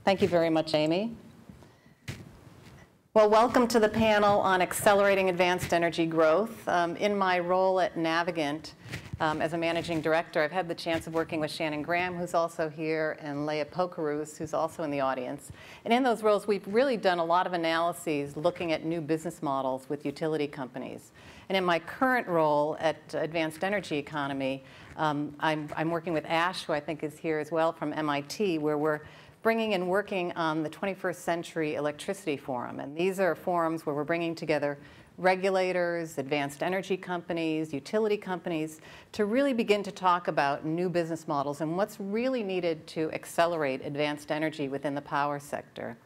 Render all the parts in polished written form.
Thank you very much, Amy. Well, welcome to the panel on accelerating advanced energy growth. In my role at Navigant as a managing director, I've had the chance of working with Shannon Graham, who's also here, and Leah Pokerus, who's also in the audience. And in those roles, we've really done a lot of analyses looking at new business models with utility companies. And in my current role at Advanced Energy Economy, I'm working with Ash, who I think is here as well from MIT, where we're bringing and working on the 21st Century Electricity Forum. And these are forums where we're bringing together regulators, advanced energy companies, utility companies, to really begin to talk about new business models and what's really needed to accelerate advanced energy within the power sector.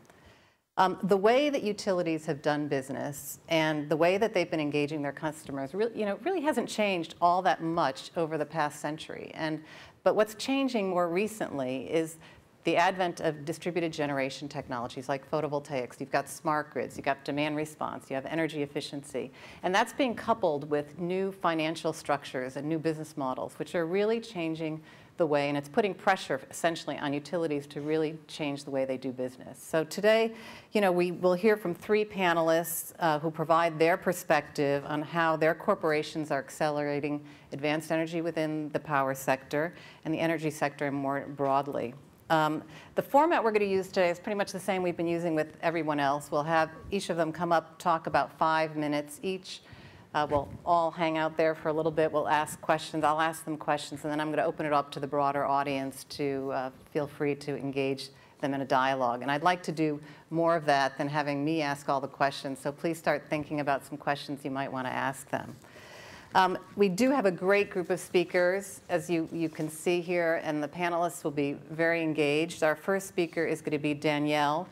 The way that utilities have done business and the way that they've been engaging their customers really hasn't changed all that much over the past century. But what's changing more recently is the advent of distributed generation technologies like photovoltaics. You've got smart grids, you've got demand response, you have energy efficiency. And that's being coupled with new financial structures and new business models, which are really changing the way, and it's putting pressure essentially on utilities to really change the way they do business. So today, we will hear from three panelists who provide their perspective on how their corporations are accelerating advanced energy within the power sector and the energy sector more broadly. The format we're going to use today is pretty much the same we've been using with everyone else. We'll have each of them come up, talk about 5 minutes each. We'll all hang out there for a little bit. We'll ask questions. I'll ask them questions, and then I'm going to open it up to the broader audience to feel free to engage them in a dialogue. And I'd like to do more of that than having me ask all the questions. So please start thinking about some questions you might want to ask them. We do have a great group of speakers, as you can see here, and the panelists will be very engaged. Our first speaker is going to be Danielle.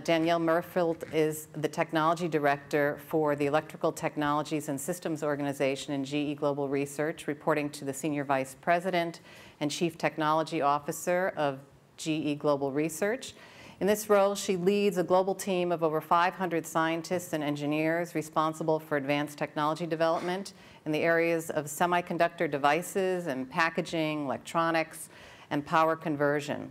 Danielle Merfeld is the Technology Director for the Electrical Technologies and Systems Organization in GE Global Research, reporting to the Senior Vice President and Chief Technology Officer of GE Global Research. In this role, she leads a global team of over 500 scientists and engineers responsible for advanced technology development in the areas of semiconductor devices and packaging, electronics, and power conversion.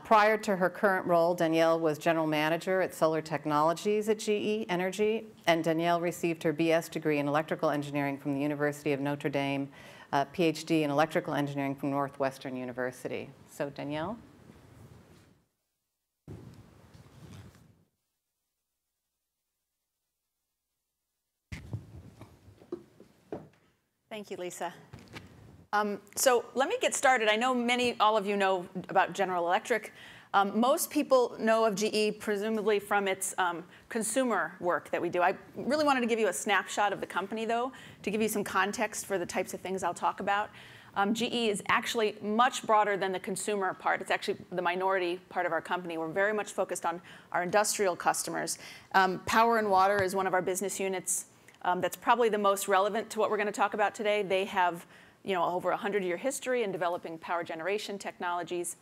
Prior to her current role, Danielle was General Manager at Solar Technologies at GE Energy, and Danielle received her BS degree in Electrical Engineering from the University of Notre Dame, PhD in Electrical Engineering from Northwestern University. So Danielle? Thank you, Lisa. So let me get started. I know all of you know about General Electric. Most people know of GE presumably from its consumer work that we do. I really wanted to give you a snapshot of the company, though, to give you some context for the types of things I'll talk about. GE is actually much broader than the consumer part. It's actually the minority part of our company. We're very much focused on our industrial customers. Power and water is one of our business units. That's probably the most relevant to what we're going to talk about today. They have over a 100-year history in developing power generation technologies.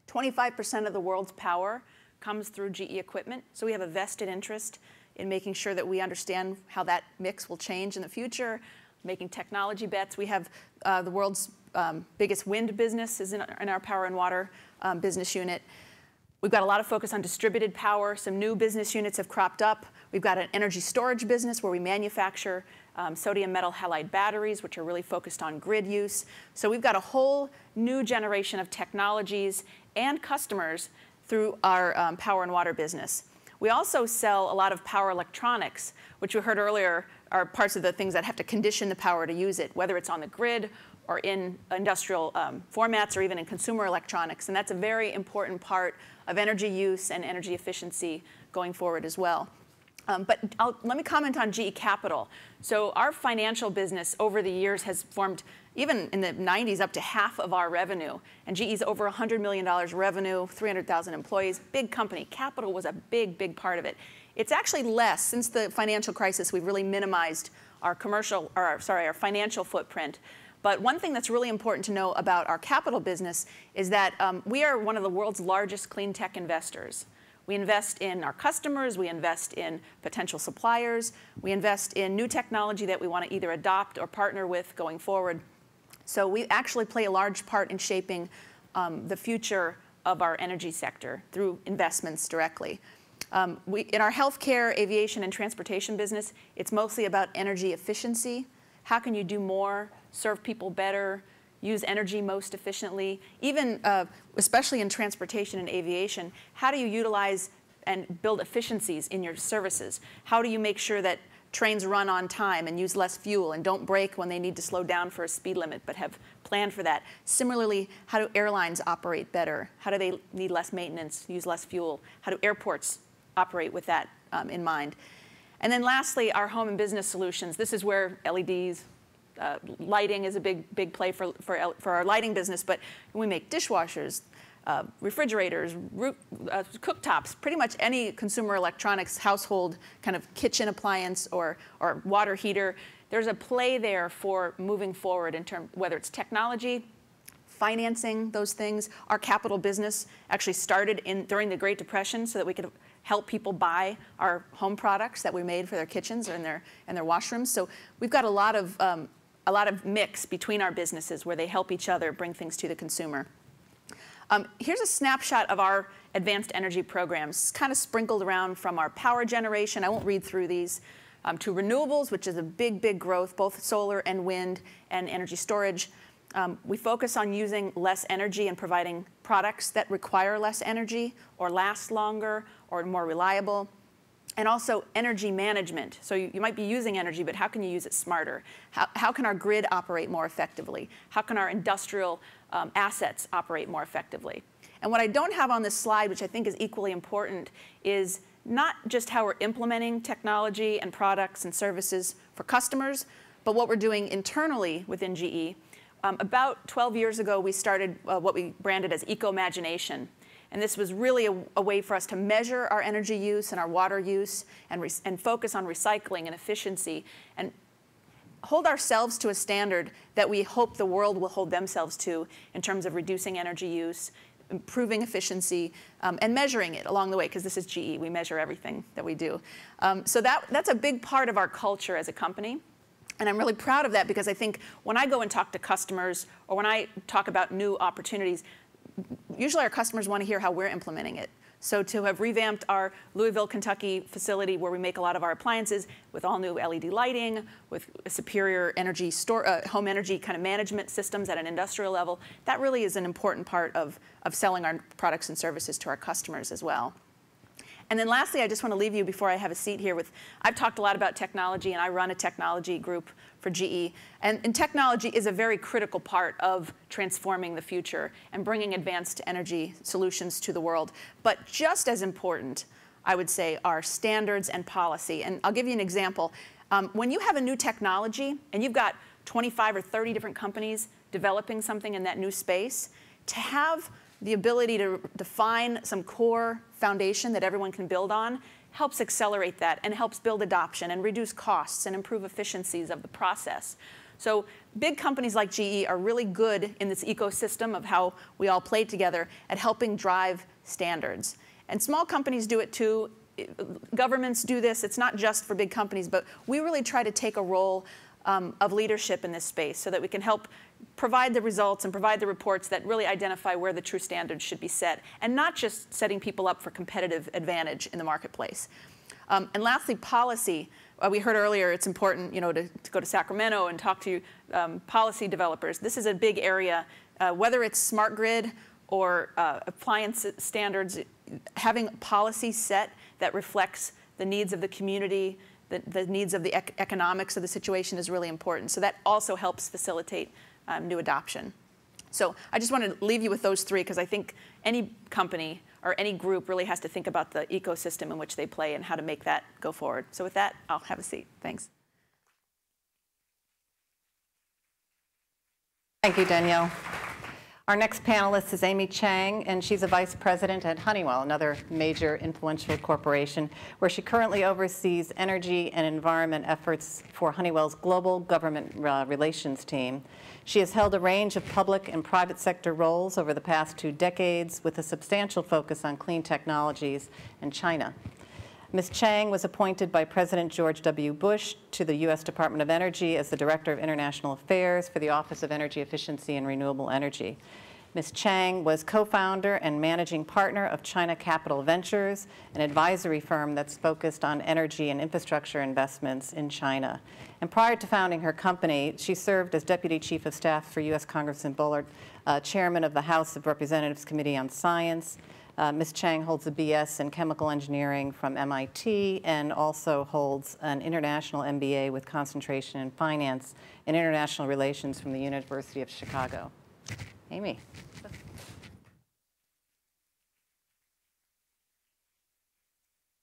25% of the world's power comes through GE equipment. So we have a vested interest in making sure that we understand how that mix will change in the future, making technology bets. We have the world's biggest wind business is in our power and water business unit. We've got a lot of focus on distributed power. Some new business units have cropped up. We've got an energy storage business where we manufacture sodium metal halide batteries, which are really focused on grid use. So we've got a whole new generation of technologies and customers through our power and water business. We also sell a lot of power electronics, which we heard earlier are parts of the things that have to condition the power to use it, whether it's on the grid or in industrial formats or even in consumer electronics. And that's a very important part of energy use and energy efficiency going forward as well. But let me comment on GE Capital. So our financial business over the years has formed, even in the 90s, up to half of our revenue. And GE's over $100 million revenue, 300,000 employees, big company. Capital was a big, big part of it. It's actually less. Since the financial crisis, we've really minimized our financial footprint. But one thing that's really important to know about our capital business is that we are one of the world's largest clean tech investors. We invest in our customers. We invest in potential suppliers. We invest in new technology that we want to either adopt or partner with going forward. So we actually play a large part in shaping the future of our energy sector through investments directly. In our healthcare, aviation, and transportation business, it's mostly about energy efficiency. How can you do more, serve people better, use energy most efficiently? Even, especially in transportation and aviation, how do you utilize and build efficiencies in your services? How do you make sure that trains run on time and use less fuel and don't brake when they need to slow down for a speed limit, but have planned for that? Similarly, how do airlines operate better? How do they need less maintenance, use less fuel? How do airports operate with that in mind? And then lastly, our home and business solutions. This is where LEDs, lighting is a big play for our lighting business, but we make dishwashers, refrigerators, cooktops, pretty much any consumer electronics, household kind of kitchen appliance or water heater. There's a play there for moving forward in terms, whether it's technology, financing those things. Our capital business actually started during the Great Depression so that we could help people buy our home products that we made for their kitchens and their washrooms. So we've got a lot of mix between our businesses where they help each other bring things to the consumer. Here's a snapshot of our advanced energy programs, kind of sprinkled around from our power generation. I won't read through these. To renewables, which is a big growth, both solar and wind and energy storage. We focus on using less energy and providing products that require less energy or last longer or more reliable. And also energy management. So you might be using energy, but how can you use it smarter? How can our grid operate more effectively? How can our industrial assets operate more effectively? And what I don't have on this slide, which I think is equally important, is not just how we're implementing technology and products and services for customers, but what we're doing internally within GE. About 12 years ago, we started what we branded as Eco-Imagination. And this was really a way for us to measure our energy use and our water use and focus on recycling and efficiency and hold ourselves to a standard that we hope the world will hold themselves to in terms of reducing energy use, improving efficiency, and measuring it along the way, because this is GE. We measure everything that we do. So that's a big part of our culture as a company. And I'm really proud of that because I think when I go and talk to customers or when I talk about new opportunities, usually our customers want to hear how we're implementing it. So to have revamped our Louisville, Kentucky facility where we make a lot of our appliances with all new LED lighting, with superior energy home energy kind of management systems at an industrial level, that really is an important part of selling our products and services to our customers as well. And then lastly, I just want to leave you before I have a seat here with, I've talked a lot about technology and I run a technology group for GE. And technology is a very critical part of transforming the future and bringing advanced energy solutions to the world. But just as important, I would say, are standards and policy. And I'll give you an example. When you have a new technology and you've got 25 or 30 different companies developing something in that new space, to have the ability to define some core foundation that everyone can build on helps accelerate that and helps build adoption and reduce costs and improve efficiencies of the process. So big companies like GE are really good in this ecosystem of how we all play together at helping drive standards. And small companies do it too. Governments do this. It's not just for big companies, but we really try to take a role of leadership in this space so that we can help provide the results and provide the reports that really identify where the true standards should be set, and not just setting people up for competitive advantage in the marketplace. And lastly, policy. We heard earlier it's important, to go to Sacramento and talk to policy developers. This is a big area, whether it's smart grid or appliance standards, having policy set that reflects the needs of the community, the needs of the economics of the situation is really important. So that also helps facilitate new adoption. So I just want to leave you with those three because I think any company or any group really has to think about the ecosystem in which they play and how to make that go forward. So with that, I'll have a seat. Thanks. Thank you, Danielle. Our next panelist is Amy Chiang, and she's a vice president at Honeywell, another major influential corporation, where she currently oversees energy and environment efforts for Honeywell's global government relations team. She has held a range of public and private sector roles over the past 2 decades with a substantial focus on clean technologies and China. Ms. Chiang was appointed by President George W. Bush to the U.S. Department of Energy as the Director of International Affairs for the Office of Energy Efficiency and Renewable Energy. Ms. Chiang was co-founder and managing partner of China Capital Ventures, an advisory firm that's focused on energy and infrastructure investments in China. And prior to founding her company, she served as Deputy Chief of Staff for U.S. Congressman Bullard, Chairman of the House of Representatives Committee on Science. Ms. Chiang holds a BS in Chemical Engineering from MIT and also holds an international MBA with concentration in finance and international relations from the University of Chicago. Amy.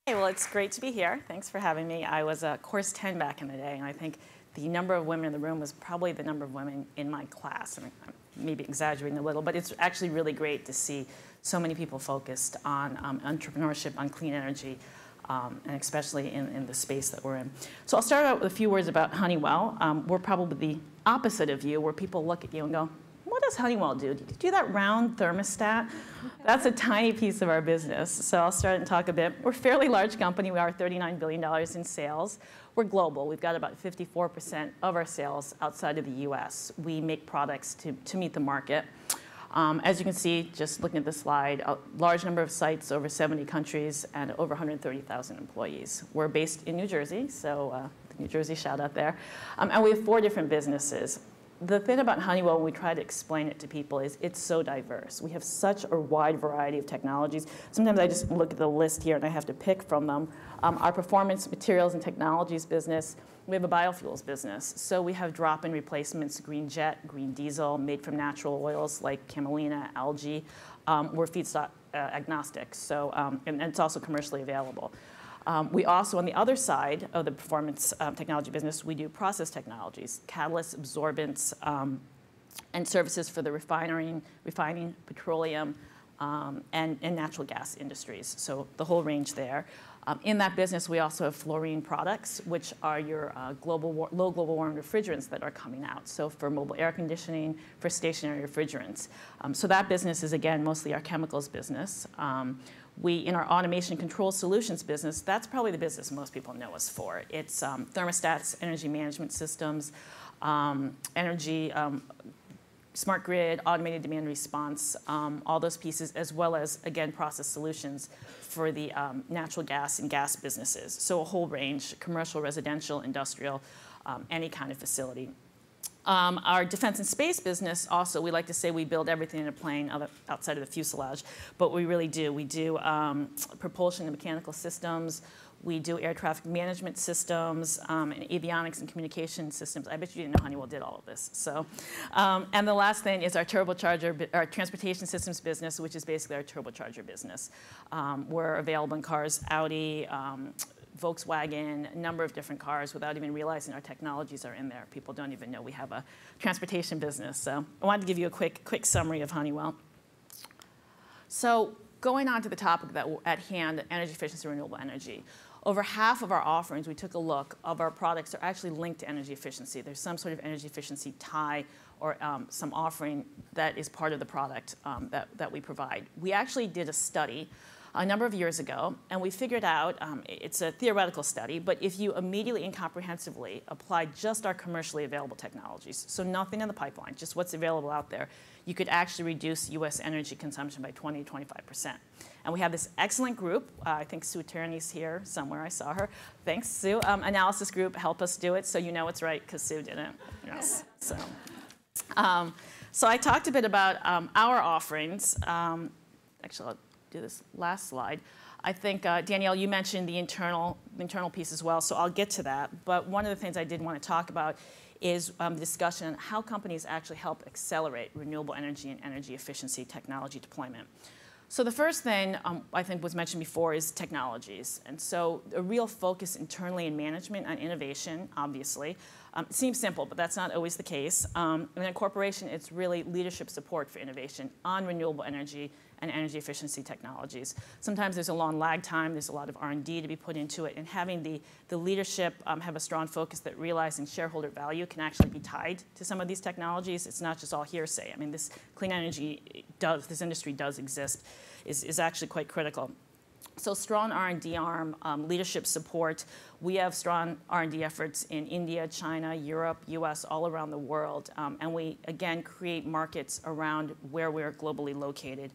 Hey, well, it's great to be here. Thanks for having me. I was course 10 back in the day, and I think the number of women in the room was probably the number of women in my class. And I'm maybe exaggerating a little, but it's actually really great to see so many people focused on entrepreneurship, on clean energy, and especially in the space that we're in. So I'll start out with a few words about Honeywell. We're probably the opposite of you, where people look at you and go, what does Honeywell do? Do you do that round thermostat? That's a tiny piece of our business. So I'll start and talk a bit. We're a fairly large company. We are $39 billion in sales. We're global. We've got about 54% of our sales outside of the US. We make products to meet the market. As you can see, just looking at the slide, a large number of sites, over 70 countries, and over 130,000 employees. We're based in New Jersey, so New Jersey shout out there. And we have 4 different businesses. The thing about Honeywell, when we try to explain it to people, is it's so diverse. We have such a wide variety of technologies. Sometimes I just look at the list here and I have to pick from them. Our performance materials and technologies business, we have a biofuels business. So we have drop-in replacements, green jet, green diesel, made from natural oils like camelina, algae. We're feedstock agnostic, so, and it's also commercially available. We also, on the other side of the performance technology business, we do process technologies, catalysts, absorbents, and services for the refining, petroleum, and natural gas industries. So the whole range there. In that business, we also have fluorine products, which are your low global warming refrigerants that are coming out. So for mobile air conditioning, for stationary refrigerants. So that business is, again, mostly our chemicals business. In our automation control solutions business, that's probably the business most people know us for. It's thermostats, energy management systems, energy, smart grid, automated demand response, all those pieces, as well as, again, process solutions for the natural gas and gas businesses. So a whole range, commercial, residential, industrial, any kind of facility. Our defense and space business also, we like to say we build everything in a plane outside of the fuselage, but we really do. We do propulsion and mechanical systems. We do air traffic management systems, and avionics and communication systems. I bet you didn't know Honeywell did all of this. So, and the last thing is our turbocharger, our transportation systems business, which is basically our turbocharger business. We're available in cars, Audi, Volkswagen, a number of different cars without even realizing our technologies are in there. People don't even know we have a transportation business. So I wanted to give you a quick summary of Honeywell. So going on to the topic that at hand, energy efficiency, renewable energy. Over half of our offerings, we took a look of our products are actually linked to energy efficiency. There's some sort of energy efficiency tie or some offering that is part of the product that we provide. We actually did a study a number of years ago, and we figured out, it's a theoretical study, but if you immediately and comprehensively apply just our commercially available technologies, so nothing in the pipeline, just what's available out there, you could actually reduce US energy consumption by 20 to 25%. And we have this excellent group. I think Sue Tierney's here somewhere. I saw her. Thanks, Sue. Analysis group helped us do it, so you know it's right, because Sue didn't. Yes. So I talked a bit about our offerings. Actually, I'll do this last slide. I think, Danielle, you mentioned the internal piece as well, so I'll get to that. But one of the things I did want to talk about is the discussion on how companies actually help accelerate renewable energy and energy efficiency technology deployment. So the first thing I think was mentioned before is technologies. And so a real focus internally in management on innovation, obviously. It seems simple, but that's not always the case. In a corporation, it's really leadership support for innovation on renewable energy and energy efficiency technologies. Sometimes there's a long lag time, there's a lot of R&D to be put into it, and having the leadership have a strong focus that realizing shareholder value can actually be tied to some of these technologies. It's not just all hearsay. I mean, this clean energy this industry does exist, is actually quite critical. So strong R&D arm, leadership support. We have strong R&D efforts in India, China, Europe, US, all around the world. And we, again, create markets around where we're globally located.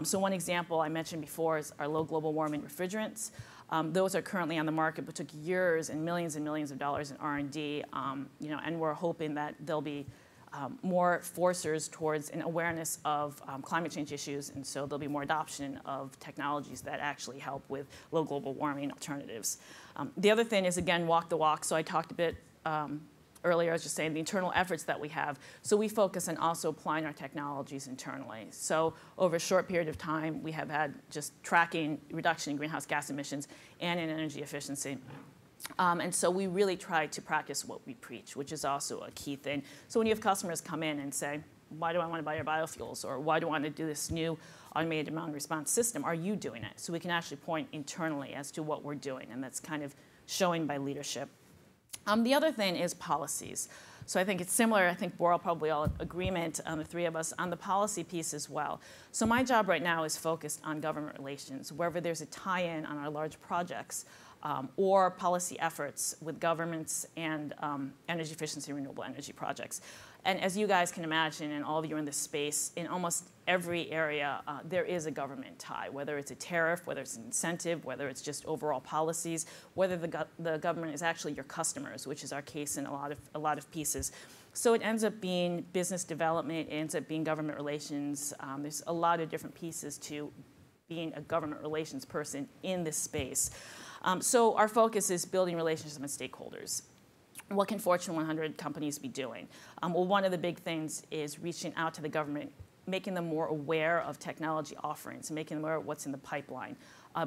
So one example I mentioned before is our low global warming refrigerants. Those are currently on the market, but took years and millions of dollars in R&D. And we're hoping that there'll be more forcers towards an awareness of climate change issues, and so there'll be more adoption of technologies that actually help with low global warming alternatives. The other thing is, again, walk the walk. So I talked a bit earlier, I was just saying, the internal efforts that we have. So we focus on also applying our technologies internally. So over a short period of time, we have had just tracking reduction in greenhouse gas emissions and in energy efficiency. And so we really try to practice what we preach, which is also a key thing. So when you have customers come in and say, why do I want to buy your biofuels? Or why do I want to do this new automated demand response system? Are you doing it? So we can actually point internally as to what we're doing, and that's kind of showing by leadership. The other thing is policies. So I think it's similar. I think we're all probably all in agreement, the three of us, on the policy piece as well. So my job right now is focused on government relations, wherever there's a tie-in on our large projects, or policy efforts with governments and energy efficiency, renewable energy projects. And as you guys can imagine, and all of you are in this space, in almost every area, there is a government tie, whether it's a tariff, whether it's an incentive, whether it's just overall policies, whether the government is actually your customers, which is our case in a lot of pieces. So it ends up being business development, it ends up being government relations. There's a lot of different pieces to being a government relations person in this space. So our focus is building relationships with stakeholders. What can Fortune 100 companies be doing? Well, one of the big things is reaching out to the government, making them more aware of technology offerings, making them aware of what's in the pipeline,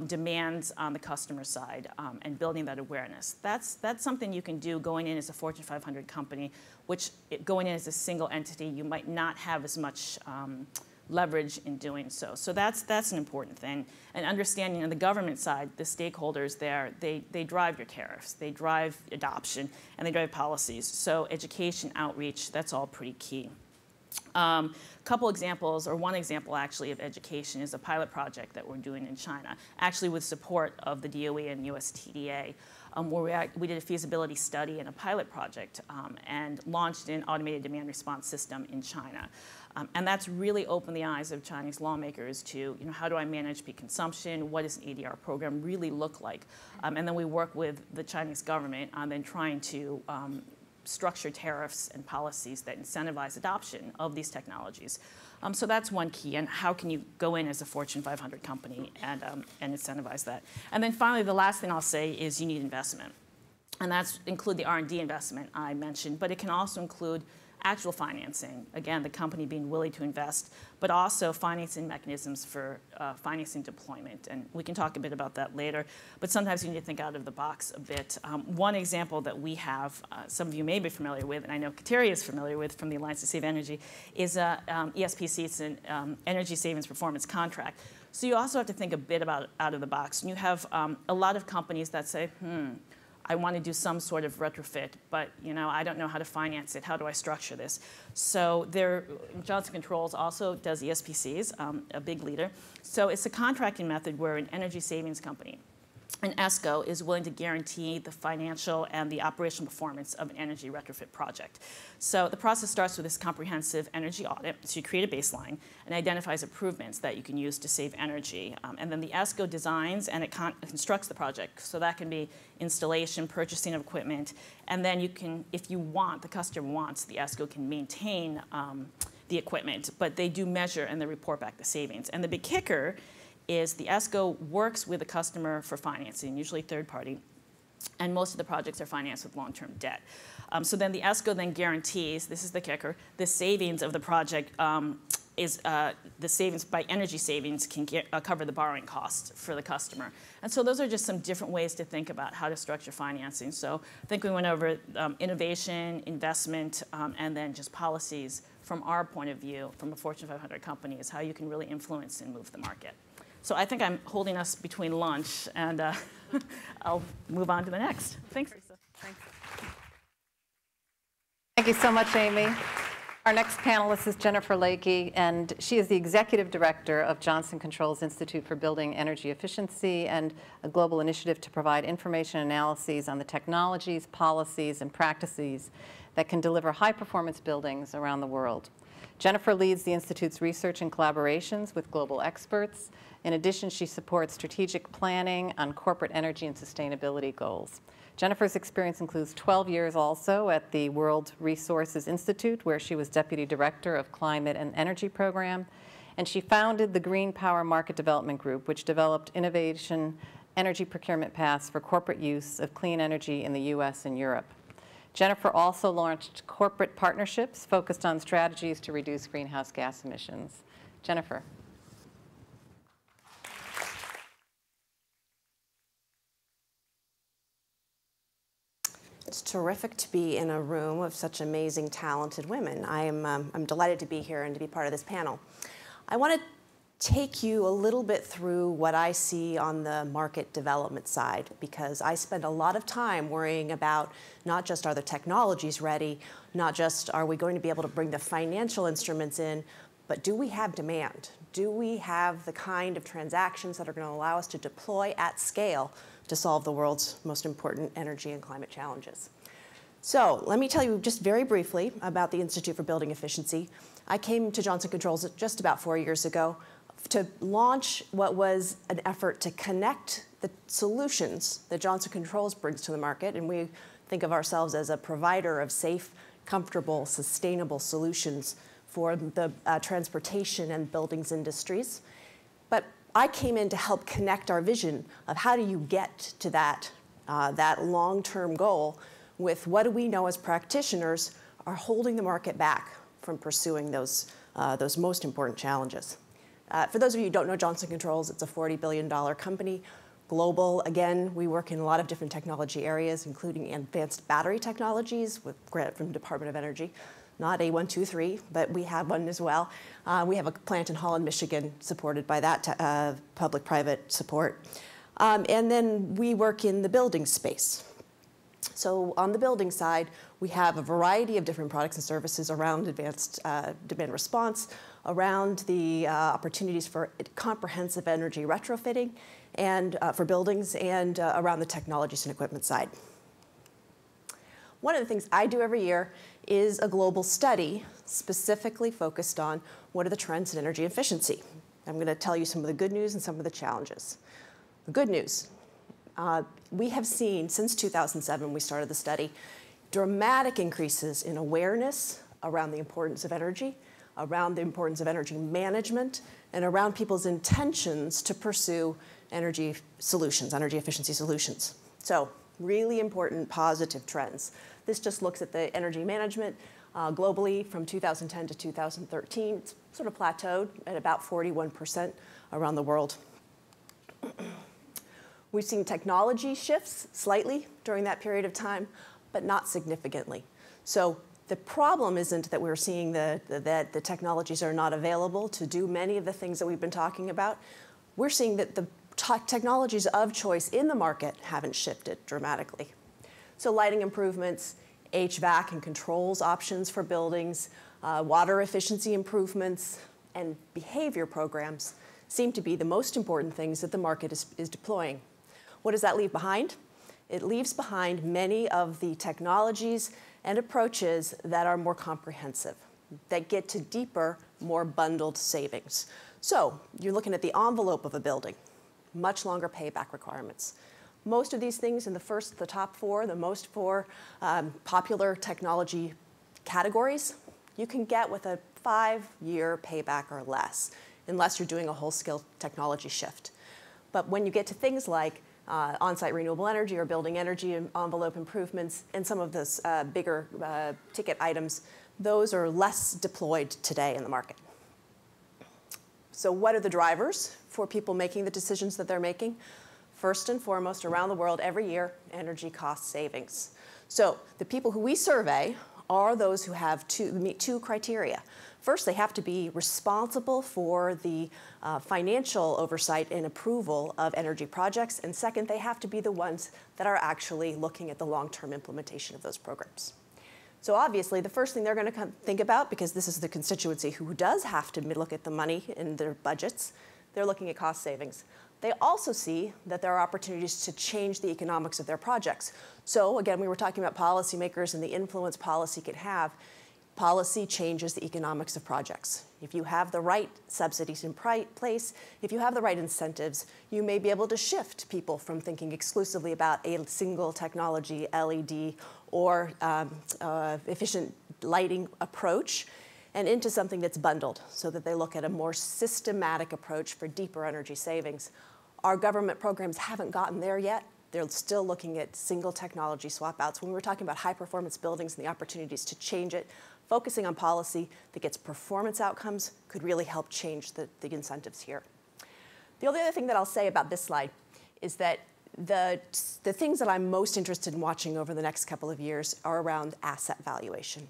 demands on the customer side, and building that awareness. That's something you can do going in as a Fortune 500 company, which going in as a single entity, you might not have as much leverage in doing so. So that's an important thing. And understanding on the government side, the stakeholders there, they drive your tariffs, they drive adoption, and they drive policies. So education, outreach, that's all pretty key. Couple examples, or one example actually of education is a pilot project that we're doing in China, actually with support of the DOE and USTDA, where we did a feasibility study and a pilot project and launched an automated demand response system in China. And that's really opened the eyes of Chinese lawmakers to, how do I manage peak consumption? What does an ADR program really look like? And then we work with the Chinese government on then trying to structure tariffs and policies that incentivize adoption of these technologies. So that's one key, and how can you go in as a Fortune 500 company and incentivize that? And then finally, the last thing I'll say is you need investment. And that's include the R&D investment I mentioned, but it can also include actual financing, again, the company being willing to invest, but also financing mechanisms for financing deployment. And we can talk a bit about that later, but sometimes you need to think out of the box a bit. One example that we have, some of you may be familiar with, and I know Kateria is familiar with from the Alliance to Save Energy, is ESPC, it's an Energy Savings Performance Contract. So you also have to think a bit about out of the box. And you have a lot of companies that say, I want to do some sort of retrofit, but I don't know how to finance it. How do I structure this? So Johnson Controls also does ESPCs, a big leader. So it's a contracting method where an energy savings company, an ESCO, is willing to guarantee the financial and the operational performance of an energy retrofit project. So the process starts with this comprehensive energy audit. So you create a baseline and identifies improvements that you can use to save energy. And then the ESCO designs and it constructs the project. So that can be installation, purchasing of equipment. And then you can, if you want, the customer wants, the ESCO can maintain the equipment. But they do measure and they report back the savings. And the big kicker is the ESCO works with the customer for financing, usually third party, and most of the projects are financed with long-term debt. So then the ESCO then guarantees, this is the kicker, the savings of the project is the savings by energy savings can cover the borrowing costs for the customer. And so those are just some different ways to think about how to structure financing. So I think we went over innovation, investment, and then just policies from our point of view, from a Fortune 500 company, is how you can really influence and move the market. So I think I'm holding us between lunch, and I'll move on to the next. Thanks, Lisa. Thanks. Thank you so much, Amy. Our next panelist is Jennifer Layke, and she is the Executive Director of Johnson Controls Institute for Building Energy Efficiency and a global initiative to provide information analyses on the technologies, policies, and practices that can deliver high-performance buildings around the world. Jennifer leads the Institute's research and collaborations with global experts. In addition, she supports strategic planning on corporate energy and sustainability goals. Jennifer's experience includes 12 years also at the World Resources Institute, where she was Deputy Director of Climate and Energy Program, and she founded the Green Power Market Development Group, which developed innovation energy procurement paths for corporate use of clean energy in the US and Europe. Jennifer also launched corporate partnerships focused on strategies to reduce greenhouse gas emissions. Jennifer. It's terrific to be in a room of such amazing, talented women. I'm delighted to be here and to be part of this panel. I want to take you a little bit through what I see on the market development side, because I spend a lot of time worrying about not just are the technologies ready, not just are we going to be able to bring the financial instruments in, but do we have demand? Do we have the kind of transactions that are going to allow us to deploy at scale to solve the world's most important energy and climate challenges? So let me tell you just very briefly about the Institute for Building Efficiency. I came to Johnson Controls just about 4 years ago to launch what was an effort to connect the solutions that Johnson Controls brings to the market, and we think of ourselves as a provider of safe, comfortable, sustainable solutions for the transportation and buildings industries. But I came in to help connect our vision of how do you get to that long-term goal with what do we know as practitioners are holding the market back from pursuing those most important challenges. For those of you who don't know Johnson Controls, it's a $40 billion company, global. Again, we work in a lot of different technology areas, including advanced battery technologies with grant from the Department of Energy. Not A123, but we have one as well. We have a plant in Holland, Michigan, supported by that public-private support. And then we work in the building space. So on the building side, we have a variety of different products and services around advanced demand response, around the opportunities for comprehensive energy retrofitting and for buildings, and around the technologies and equipment side. One of the things I do every year is a global study specifically focused on what are the trends in energy efficiency. I'm going to tell you some of the good news and some of the challenges. The good news, we have seen since 2007, we started the study, dramatic increases in awareness around the importance of energy, around the importance of energy management, and around people's intentions to pursue energy solutions, energy efficiency solutions. So really important positive trends. This just looks at the energy management globally from 2010 to 2013. It's sort of plateaued at about 41% around the world. We've seen technology shifts slightly during that period of time, but not significantly. So the problem isn't that we're seeing that the technologies are not available to do many of the things that we've been talking about. We're seeing that the technologies of choice in the market haven't shifted dramatically. So lighting improvements, HVAC and controls options for buildings, water efficiency improvements, and behavior programs seem to be the most important things that the market is deploying. What does that leave behind? It leaves behind many of the technologies and approaches that are more comprehensive, that get to deeper, more bundled savings. So you're looking at the envelope of a building, much longer payback requirements. Most of these things in the top four, the most four popular technology categories, you can get with a 5-year payback or less, unless you're doing a whole-scale technology shift. But when you get to things like on-site renewable energy or building energy envelope improvements and some of those bigger ticket items, those are less deployed today in the market. So what are the drivers for people making the decisions that they're making? First and foremost, around the world, every year, energy cost savings. So the people who we survey are those who meet two criteria. First, they have to be responsible for the financial oversight and approval of energy projects. And second, they have to be the ones that are actually looking at the long-term implementation of those programs. So obviously, the first thing they're going to think about, because this is the constituency who does have to look at the money in their budgets, they're looking at cost savings. They also see that there are opportunities to change the economics of their projects. So again, we were talking about policymakers and the influence policy can have. Policy changes the economics of projects. If you have the right subsidies in place, if you have the right incentives, you may be able to shift people from thinking exclusively about a single technology, LED, or efficient lighting approach, and into something that's bundled so that they look at a more systematic approach for deeper energy savings. Our government programs haven't gotten there yet. They're still looking at single technology swap outs. When we were talking about high performance buildings and the opportunities to change it, focusing on policy that gets performance outcomes could really help change the incentives here. The only other thing that I'll say about this slide is that the things that I'm most interested in watching over the next couple of years are around asset valuation.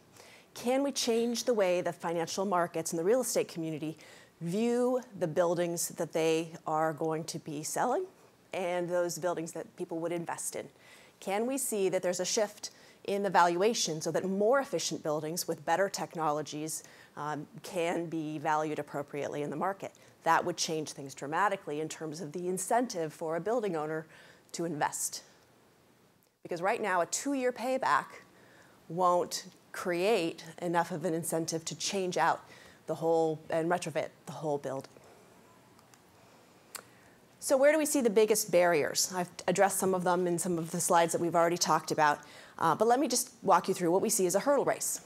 Can we change the way the financial markets and the real estate community view the buildings that they are going to be selling and those buildings that people would invest in? Can we see that there's a shift in the valuation so that more efficient buildings with better technologies can be valued appropriately in the market? That would change things dramatically in terms of the incentive for a building owner to invest. Because right now, a 2-year payback won't create enough of an incentive to change out the whole and retrofit the whole building. So where do we see the biggest barriers? I've addressed some of them in some of the slides that we've already talked about. But let me just walk you through what we see as a hurdle race.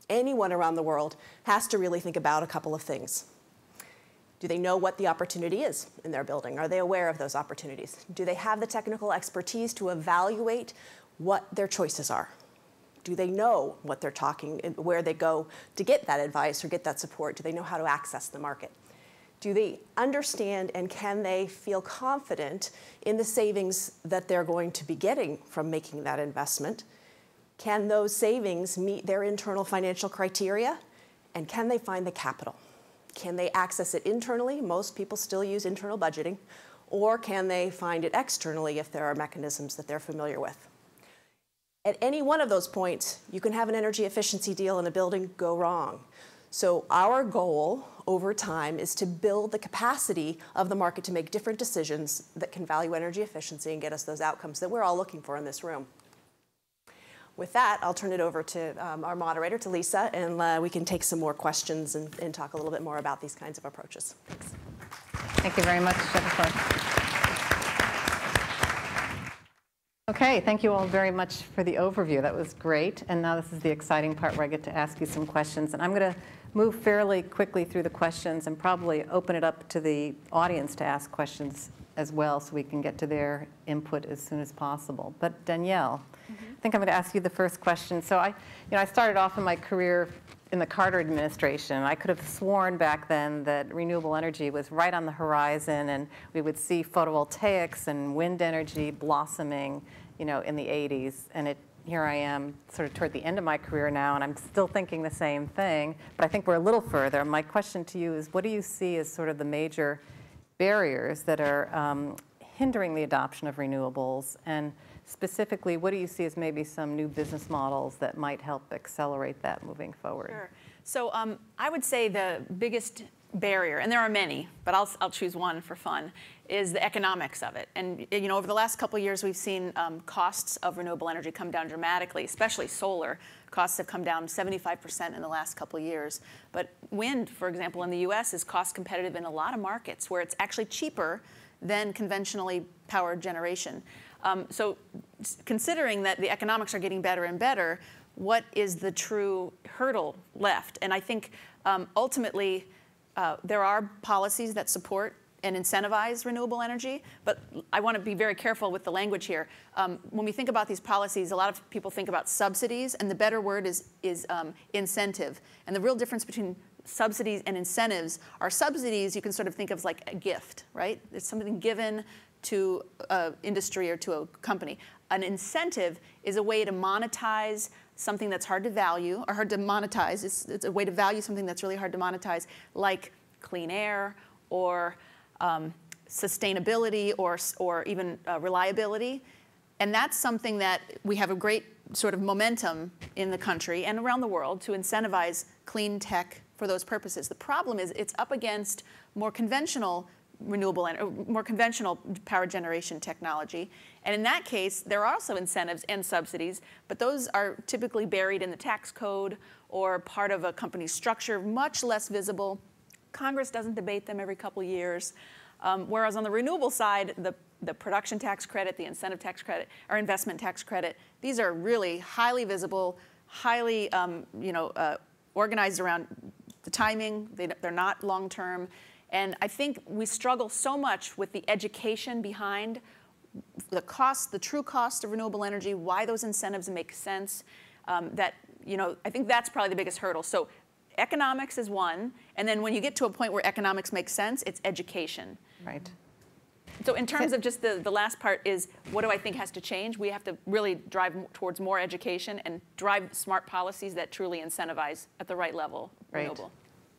Anyone around the world has to really think about a couple of things. Do they know what the opportunity is in their building? Are they aware of those opportunities? Do they have the technical expertise to evaluate what their choices are? Do they know what they're talking, where they go to get that advice or get that support? Do they know how to access the market? Do they understand and can they feel confident in the savings that they're going to be getting from making that investment? Can those savings meet their internal financial criteria? And can they find the capital? Can they access it internally? Most people still use internal budgeting. Or can they find it externally if there are mechanisms that they're familiar with? At any one of those points, you can have an energy efficiency deal in a building go wrong. So our goal over time is to build the capacity of the market to make different decisions that can value energy efficiency and get us those outcomes that we're all looking for in this room. With that, I'll turn it over to our moderator, to Lisa, and we can take some more questions and talk a little bit more about these kinds of approaches. Thanks. Thank you very much, Jennifer. Okay, thank you all very much for the overview. That was great. And now this is the exciting part where I get to ask you some questions. And I'm going to move fairly quickly through the questions and probably open it up to the audience to ask questions as well so we can get to their input as soon as possible. But Danielle, I think I'm going to ask you the first question. So I started off in my career in the Carter administration. I could have sworn back then that renewable energy was right on the horizon, and we would see photovoltaics and wind energy blossoming, in the 80s. And here I am, sort of toward the end of my career now, and I'm still thinking the same thing. But I think we're a little further. My question to you is, what do you see as sort of the major barriers that are hindering the adoption of renewables? And specifically, what do you see as maybe some new business models that might help accelerate that moving forward? Sure. So I would say the biggest barrier, and there are many, but I'll choose one for fun, is the economics of it. And over the last couple of years, we've seen costs of renewable energy come down dramatically, especially solar. Costs have come down 75% in the last couple of years. But wind, for example, in the US is cost competitive in a lot of markets where it's actually cheaper than conventionally powered generation. So considering that the economics are getting better and better, what is the true hurdle left? And I think ultimately there are policies that support and incentivize renewable energy, but I want to be very careful with the language here. When we think about these policies, a lot of people think about subsidies, and the better word is incentive. And the real difference between subsidies and incentives are subsidies you can sort of think of like a gift, right? It's something given to industry or to a company. An incentive is a way to monetize something that's hard to value, or hard to monetize. It's a way to value something that's really hard to monetize, like clean air or sustainability or even reliability. And that's something that we have a great sort of momentum in the country and around the world to incentivize clean tech for those purposes. The problem is it's up against more conventional more conventional power generation technology. And in that case, there are also incentives and subsidies, but those are typically buried in the tax code or part of a company's structure, much less visible. Congress doesn't debate them every couple of years. Whereas on the renewable side, the production tax credit, the incentive tax credit, or investment tax credit, these are really highly visible, highly organized around the timing. They're not long-term. And I think we struggle so much with the education behind the cost, the true cost of renewable energy, why those incentives make sense, that I think that's probably the biggest hurdle. So economics is one, and then when you get to a point where economics makes sense, it's education. Right. So in terms of just the last part is, what do I think has to change? We have to really drive towards more education and drive smart policies that truly incentivize at the right level renewable.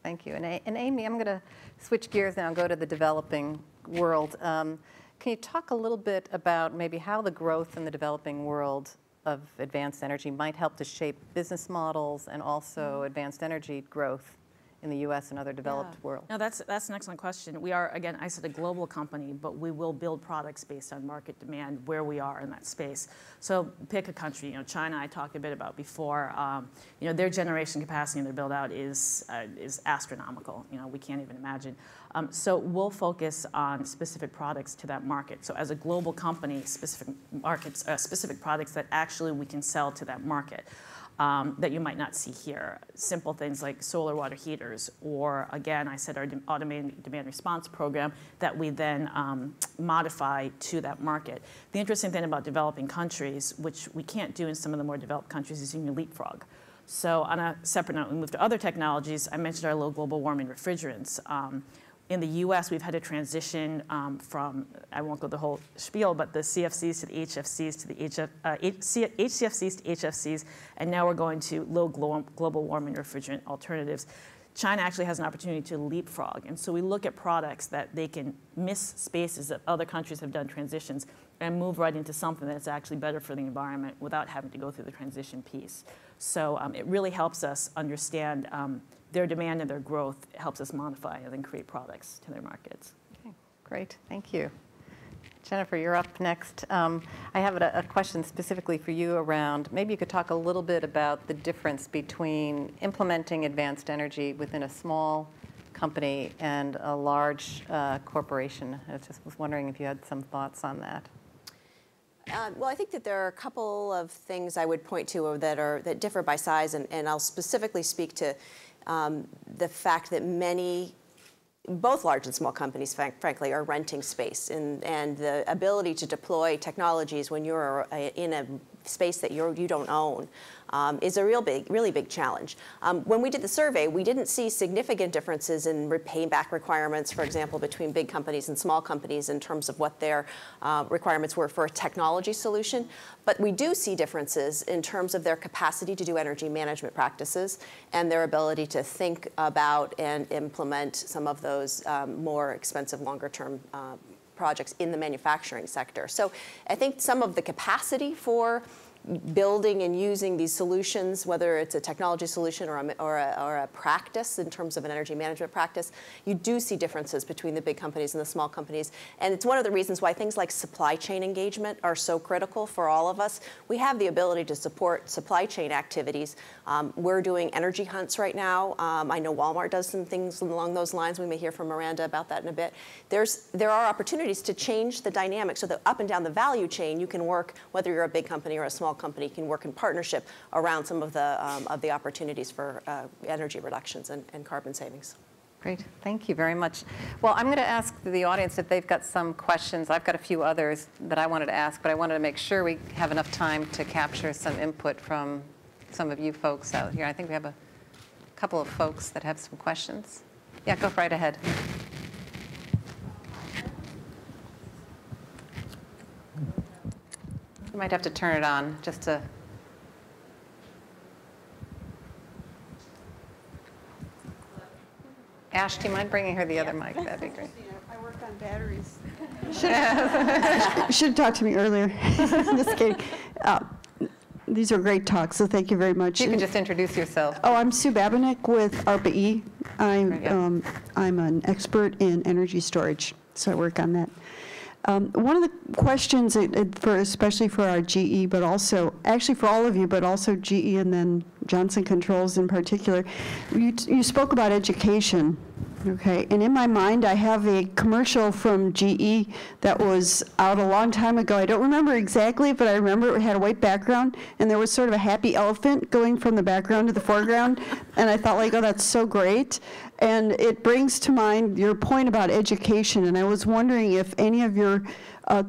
Thank you. And Amy, I'm going to switch gears now and go to the developing world. Can you talk a little bit about maybe how the growth in the developing world of advanced energy might help to shape business models and also advanced energy growth in the U.S. and other developed world? No, that's an excellent question. We are, again, I said a global company, but we will build products based on market demand where we are in that space. So pick a country. China, I talked a bit about before. Their generation capacity and their build out is astronomical. We can't even imagine. So we'll focus on specific products to that market. So as a global company, specific markets, specific products that actually we can sell to that market. That you might not see here. Simple things like solar water heaters, or again, I said our automated demand response program that we then modify to that market. The interesting thing about developing countries, which we can't do in some of the more developed countries, is you can leapfrog. So on a separate note, we move to other technologies. I mentioned our low global warming refrigerants. In the US, we've had a transition from, I won't go the whole spiel, but the CFCs to the HFCs to the HCFCs to HFCs, and now we're going to low global warming refrigerant alternatives. China actually has an opportunity to leapfrog, and so we look at products that they can miss spaces that other countries have done transitions and move right into something that's actually better for the environment without having to go through the transition piece. So it really helps us understand their demand and their growth. It helps us modify and then create products to their markets. Okay, great, thank you. Jennifer, you're up next. I have a question specifically for you around, maybe you could talk a little bit about the difference between implementing advanced energy within a small company and a large corporation. I just was wondering if you had some thoughts on that. Well, I think that there are a couple of things I would point to that differ by size, and I'll specifically speak to the fact that both large and small companies, frankly, are renting space, and the ability to deploy technologies when you're in a space that you don't own is a really big challenge. When we did the survey, we didn't see significant differences in payback requirements, for example, between big companies and small companies in terms of what their requirements were for a technology solution. But we do see differences in terms of their capacity to do energy management practices and their ability to think about and implement some of those more expensive, longer-term projects in the manufacturing sector. So I think some of the capacity for building and using these solutions, whether it's a technology solution or a practice in terms of an energy management practice, you do see differences between the big companies and the small companies. And it's one of the reasons why things like supply chain engagement are so critical for all of us. We have the ability to support supply chain activities. We're doing energy hunts right now. I know Walmart does some things along those lines. We may hear from Miranda about that in a bit. There are opportunities to change the dynamic so that up and down the value chain you can work, whether you're a big company or a small company, can work in partnership around some of the opportunities for energy reductions and carbon savings. Great, thank you very much. Well, I'm going to ask the audience if they've got some questions. I've got a few others that I wanted to ask, but I wanted to make sure we have enough time to capture some input from some of you folks out here. I think we have a couple of folks that have some questions. Yeah, go right ahead. You might have to turn it on just to. Ash, do you mind bringing her the other mic? That'd be great. I work on batteries. Should have talked to me earlier. Just kidding. These are great talks, so thank you very much. You can just introduce yourself. Oh, I'm Sue Babinick with ARPA-E. I'm an expert in energy storage, so I work on that. One of the questions, especially for our GE, but also, actually for all of you, but also GE and then Johnson Controls in particular, you spoke about education. Okay, and in my mind, I have a commercial from GE that was out a long time ago. I don't remember exactly, but I remember it had a white background, and there was sort of a happy elephant going from the background to the foreground, and I thought, like, oh, that's so great. And it brings to mind your point about education, and I was wondering if any of your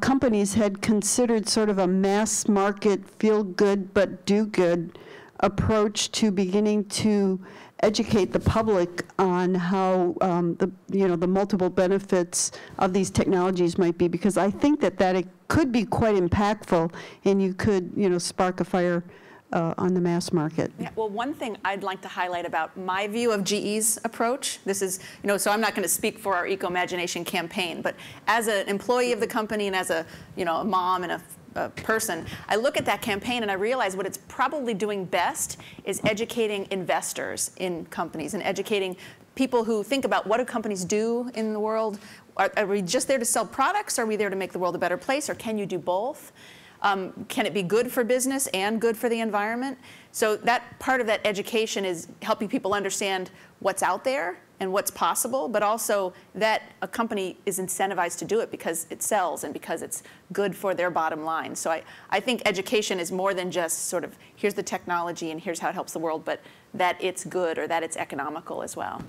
companies had considered sort of a mass market, feel good but do good approach to beginning to educate the public on how the multiple benefits of these technologies might be, because I think that it could be quite impactful, and you could spark a fire on the mass market. Yeah, well, one thing I'd like to highlight about my view of GE's approach, this is, so I'm not going to speak for our Eco-Imagination campaign, but as an employee of the company and as a mom and a person, I look at that campaign and I realize what it's probably doing best is educating investors in companies and educating people who think about what do companies do in the world. Are we just there to sell products? Are we there to make the world a better place? Or can you do both? Can it be good for business and good for the environment? So that part of that education is helping people understand what's out there and what's possible, but also that a company is incentivized to do it because it sells and because it's good for their bottom line. So I think education is more than just sort of here's the technology and here's how it helps the world, but that it's good or that it's economical as well.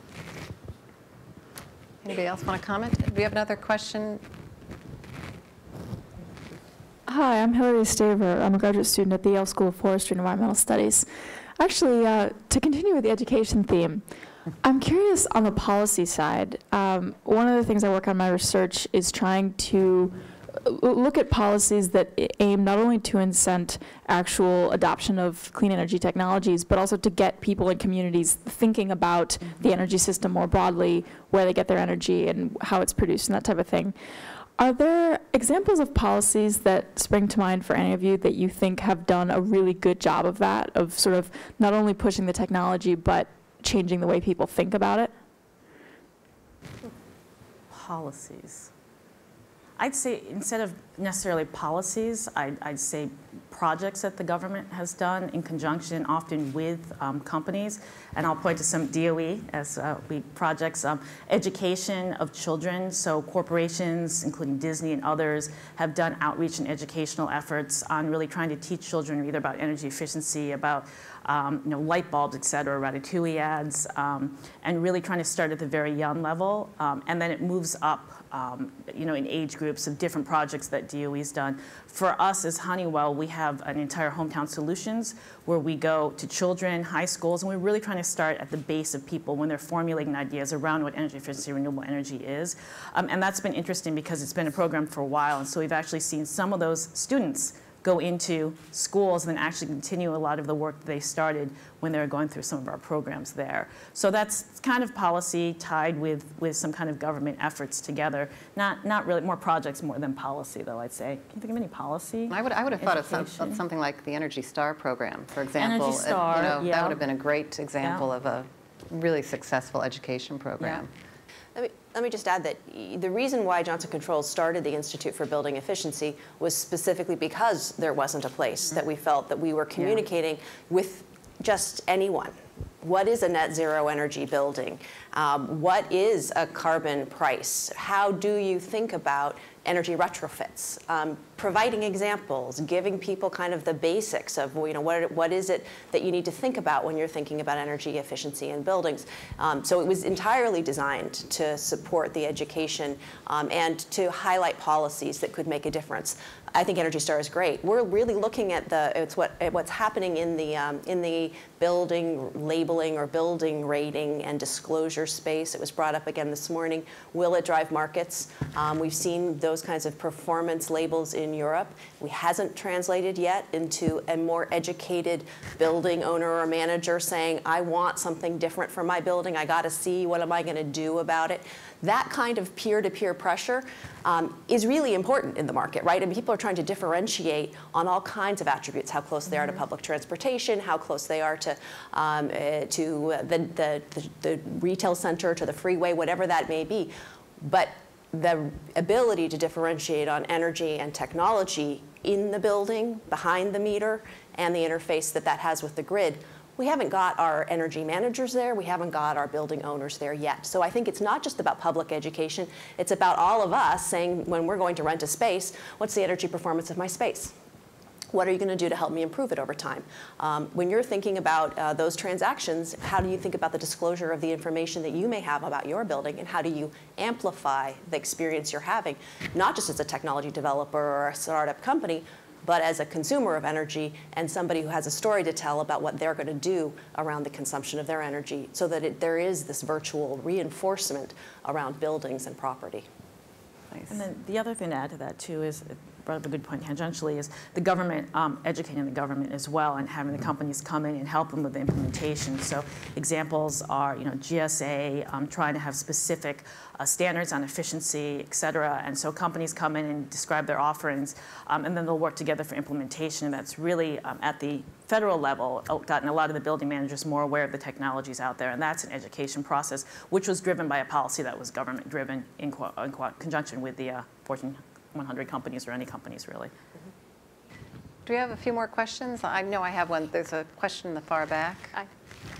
Anybody else want to comment? Do we have another question? Hi, I'm Hilary Staver. I'm a graduate student at the Yale School of Forestry and Environmental Studies. Actually, to continue with the education theme, I'm curious on the policy side. One of the things I work on in my research is trying to look at policies that aim not only to incent actual adoption of clean energy technologies, but also to get people in communities thinking about the energy system more broadly, where they get their energy and how it's produced and that type of thing. Are there examples of policies that spring to mind for any of you that you think have done a really good job of that, of sort of not only pushing the technology, but changing the way people think about it? Policies. I'd say instead of necessarily policies, I'd say projects that the government has done in conjunction often with companies. And I'll point to some DOE as projects. Education of children, so corporations, including Disney and others, have done outreach and educational efforts on really trying to teach children either about energy efficiency, about light bulbs, et cetera, Ratatouille ads, and really trying to start at the very young level. And then it moves up in age groups of different projects that DOE's done. For us as Honeywell, we have an entire hometown solutions where we go to children, high schools, and we're really trying to start at the base of people when they're formulating ideas around what energy efficiency, renewable energy is. And that's been interesting because it's been a program for a while, and so we've actually seen some of those students go into schools and then actually continue a lot of the work that they started when they were going through some of our programs there. So that's kind of policy tied with some kind of government efforts together. Not really more projects more than policy, though, I'd say. Can you think of any policy? I would have thought of something like the Energy Star program, for example. Energy Star, yeah. That would have been a great example of a really successful education program. Yeah. Let me just add that the reason why Johnson Controls started the Institute for Building Efficiency was specifically because there wasn't a place that we felt that we were communicating with just anyone. What is a net zero energy building? What is a carbon price? How do you think about energy retrofits? Providing examples, giving people kind of the basics of what is it that you need to think about when you're thinking about energy efficiency in buildings. So it was entirely designed to support the education and to highlight policies that could make a difference. I think Energy Star is great. We're really looking at what's happening in the building labeling or building rating and disclosure space. It was brought up again this morning. Will it drive markets? We've seen those kinds of performance labels in Europe. We hasn't translated yet into a more educated building owner or manager saying, I want something different for my building. I got to see what am I going to do about it. That kind of peer-to-peer pressure is really important in the market, right? And people are trying trying to differentiate on all kinds of attributes, how close they are to public transportation, how close they are to the retail center, to the freeway, whatever that may be. But the ability to differentiate on energy and technology in the building, behind the meter, and the interface that that has with the grid, we haven't got our energy managers there, we haven't got our building owners there yet. So I think it's not just about public education, it's about all of us saying, when we're going to rent a space, what's the energy performance of my space? What are you going to do to help me improve it over time? When you're thinking about those transactions, how do you think about the disclosure of the information that you may have about your building, and how do you amplify the experience you're having, not just as a technology developer or a startup company, but as a consumer of energy and somebody who has a story to tell about what they're going to do around the consumption of their energy, so that there is this virtual reinforcement around buildings and property. Nice. And then the other thing to add to that too is, brought up a good point tangentially, is the government, educating the government as well, and having the companies come in and help them with the implementation. So examples are, GSA trying to have specific standards on efficiency, et cetera. And so companies come in and describe their offerings, and then they'll work together for implementation. And that's really, at the federal level, gotten a lot of the building managers more aware of the technologies out there. And that's an education process, which was driven by a policy that was government-driven in conjunction with the Fortune 100 companies, or any companies, really. Do we have a few more questions? I know I have one. There's a question in the far back.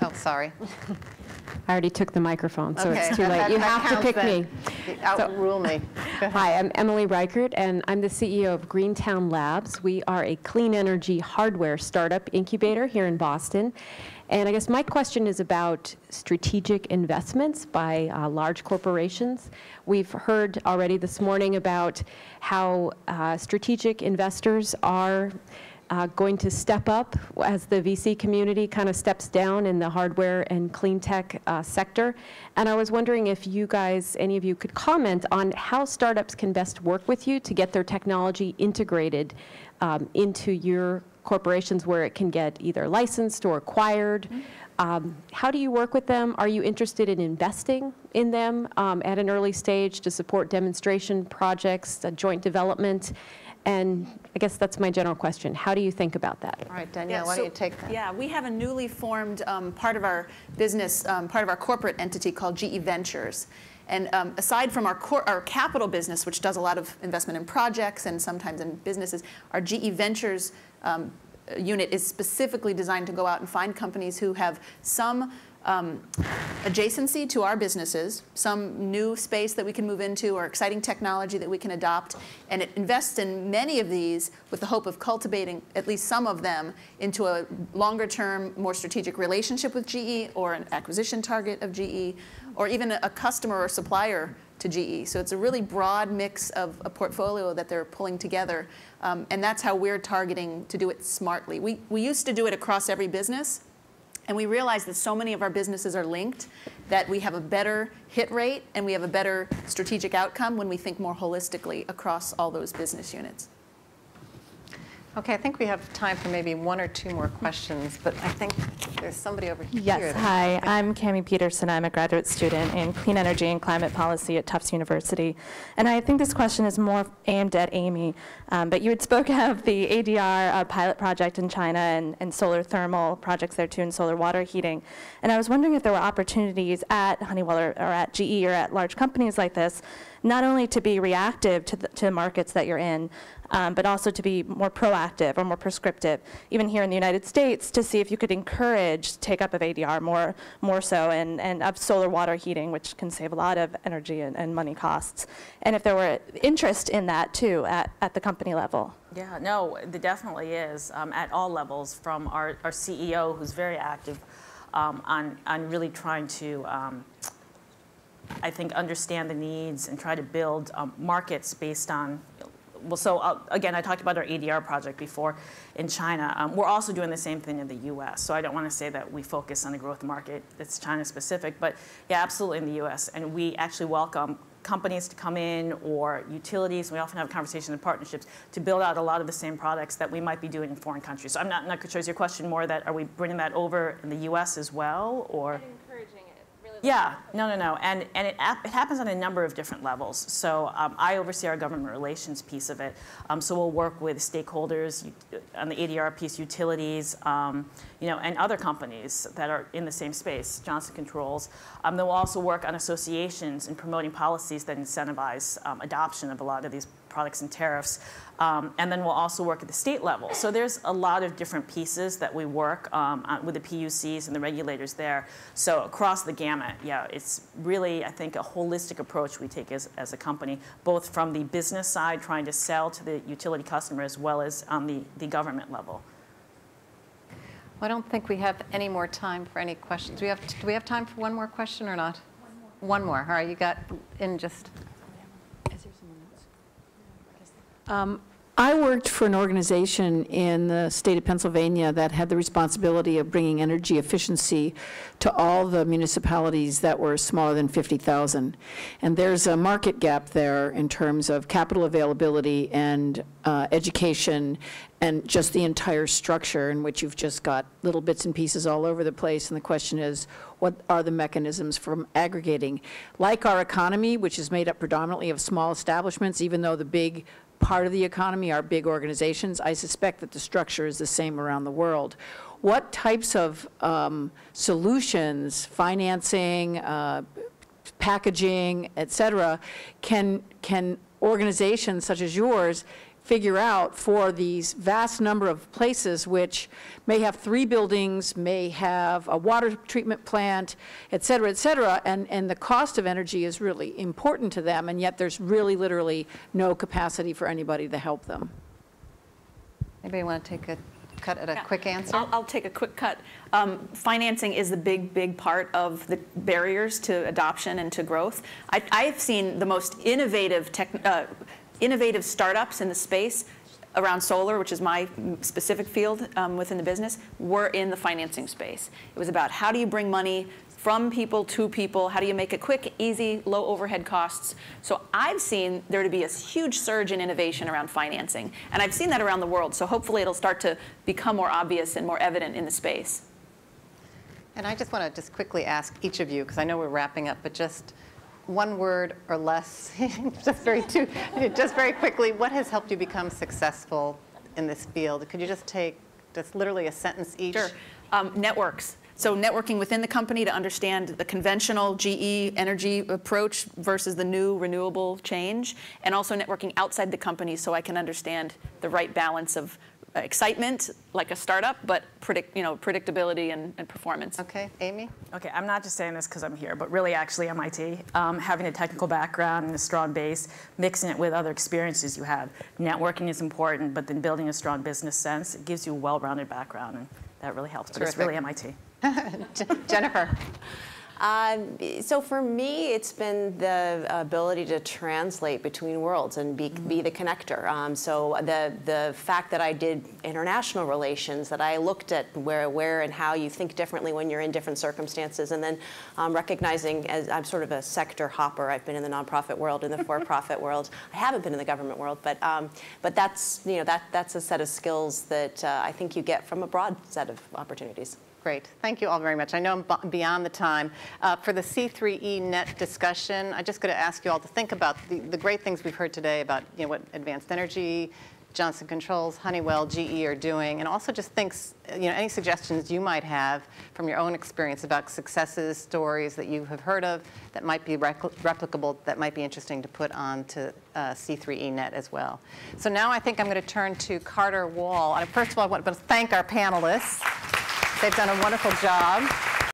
Oh, sorry. I already took the microphone, so Okay. it's too late. You have to pick me. Outrule me. Hi, I'm Emily Reichert, and I'm the CEO of Greentown Labs. We are a clean energy hardware startup incubator here in Boston. And I guess my question is about strategic investments by large corporations. We've heard already this morning about how strategic investors are going to step up as the VC community kind of steps down in the hardware and clean tech sector. And I was wondering if you guys, any of you, could comment on how startups can best work with you to get their technology integrated into your corporations, where it can get either licensed or acquired. How do you work with them? Are you interested in investing in them at an early stage to support demonstration projects, joint development? And I guess that's my general question. How do you think about that? All right, Danielle, why don't you take that? Yeah, we have a newly formed part of our business, part of our corporate entity called GE Ventures. And aside from our capital business, which does a lot of investment in projects and sometimes in businesses, our GE Ventures unit is specifically designed to go out and find companies who have some adjacency to our businesses, some new space that we can move into, or exciting technology that we can adopt, and it invests in many of these with the hope of cultivating at least some of them into a longer-term, more strategic relationship with GE, or an acquisition target of GE, or even a customer or supplier to GE. So it's a really broad mix of a portfolio that they're pulling together, and that's how we're targeting to do it smartly. We used to do it across every business, and we realized that so many of our businesses are linked that we have a better hit rate and we have a better strategic outcome when we think more holistically across all those business units. Okay, I think we have time for maybe one or two more questions, but I think there's somebody over here. Yes, hi, I'm Cami Peterson. I'm a graduate student in Clean Energy and Climate Policy at Tufts University. And I think this question is more aimed at Amy, but you had spoken of the ADR pilot project in China and solar thermal projects there too, and solar water heating. And I was wondering if there were opportunities at Honeywell or at GE or at large companies like this, not only to be reactive to the markets that you're in, but also to be more proactive or more prescriptive, even here in the United States, to see if you could encourage take up of ADR more so, and of solar water heating, which can save a lot of energy and money costs. And if there were interest in that too at the company level. Yeah, no, there definitely is at all levels, from our CEO, who's very active on really trying to I think understand the needs and try to build markets based on, well, so again, I talked about our ADR project before in China. We're also doing the same thing in the US. So I don't want to say that we focus on the growth market that's China specific, but yeah, absolutely in the US. And we actually welcome companies to come in, or utilities. We often have conversations and partnerships to build out a lot of the same products that we might be doing in foreign countries. So I'm not sure, is your question more that are we bringing that over in the US as well, or? Encouraging it. Really Yeah, no. And it happens on a number of different levels. So I oversee our government relations piece of it. So we'll work with stakeholders on the ADR piece, utilities, and other companies that are in the same space, Johnson Controls. Then we'll also work on associations and promoting policies that incentivize adoption of a lot of these products and tariffs. And then we'll also work at the state level. So there's a lot of different pieces that we work with the PUCs and the regulators there. So across the gamut, yeah, it's really, I think, a holistic approach we take as a company, both from the business side, trying to sell to the utility customer, as well as on the government level. Well, I don't think we have any more time for any questions. Do we have time for one more question or not? One more. All right, you got in just. I worked for an organization in the state of Pennsylvania that had the responsibility of bringing energy efficiency to all the municipalities that were smaller than 50,000. And there's a market gap there in terms of capital availability and education and just the entire structure, in which you've just got little bits and pieces all over the place. And the question is, what are the mechanisms for aggregating? Like our economy, which is made up predominantly of small establishments, even though the big part of the economy are big organizations, I suspect that the structure is the same around the world. What types of solutions, financing, packaging, et cetera, can organizations such as yours figure out for these vast number of places which may have 3 buildings, may have a water treatment plant, et cetera, and the cost of energy is really important to them, and yet there's really literally no capacity for anybody to help them? Anybody want to take a cut at a quick answer? I'll take a quick cut. Financing is the big part of the barriers to adoption and to growth. I've seen the most innovative startups in the space around solar, which is my specific field within the business, were in the financing space. It was about how do you bring money from people to people, how do you make it quick, easy, low overhead costs. So I've seen there to be a huge surge in innovation around financing, and I've seen that around the world, so hopefully it'll start to become more obvious and more evident in the space. And I just want to just quickly ask each of you, because I know we're wrapping up, but just one word or less, just very quickly, what has helped you become successful in this field? Could you just take just literally a sentence each? Sure. Networks. So networking within the company to understand the conventional GE energy approach versus the new renewable change, and also networking outside the company so I can understand the right balance of excitement, like a startup, but predictability and performance. Okay, Amy? Okay, I'm not just saying this because I'm here, but really actually MIT, having a technical background and a strong base, mixing it with other experiences you have. Networking is important, but then building a strong business sense, it gives you a well-rounded background, and that really helps. But it's really MIT. Jennifer? So for me, it's been the ability to translate between worlds and be the connector. So the fact that I did international relations, that I looked at where and how you think differently when you're in different circumstances, and then recognizing, as I'm sort of a sector hopper, I've been in the nonprofit world, in the for-profit world. I haven't been in the government world, but that's that's a set of skills that I think you get from a broad set of opportunities. Great. Thank you all very much. I know I'm beyond the time. For the C3E net discussion, I'm just going to ask you all to think about the great things we've heard today about what Advanced Energy, Johnson Controls, Honeywell, GE are doing, and also just any suggestions you might have from your own experience about successes, stories that you have heard of that might be replicable, that might be interesting to put on to C3E net as well. So now I think I'm going to turn to Carter Wall. First of all, I want to thank our panelists. They've done a wonderful job.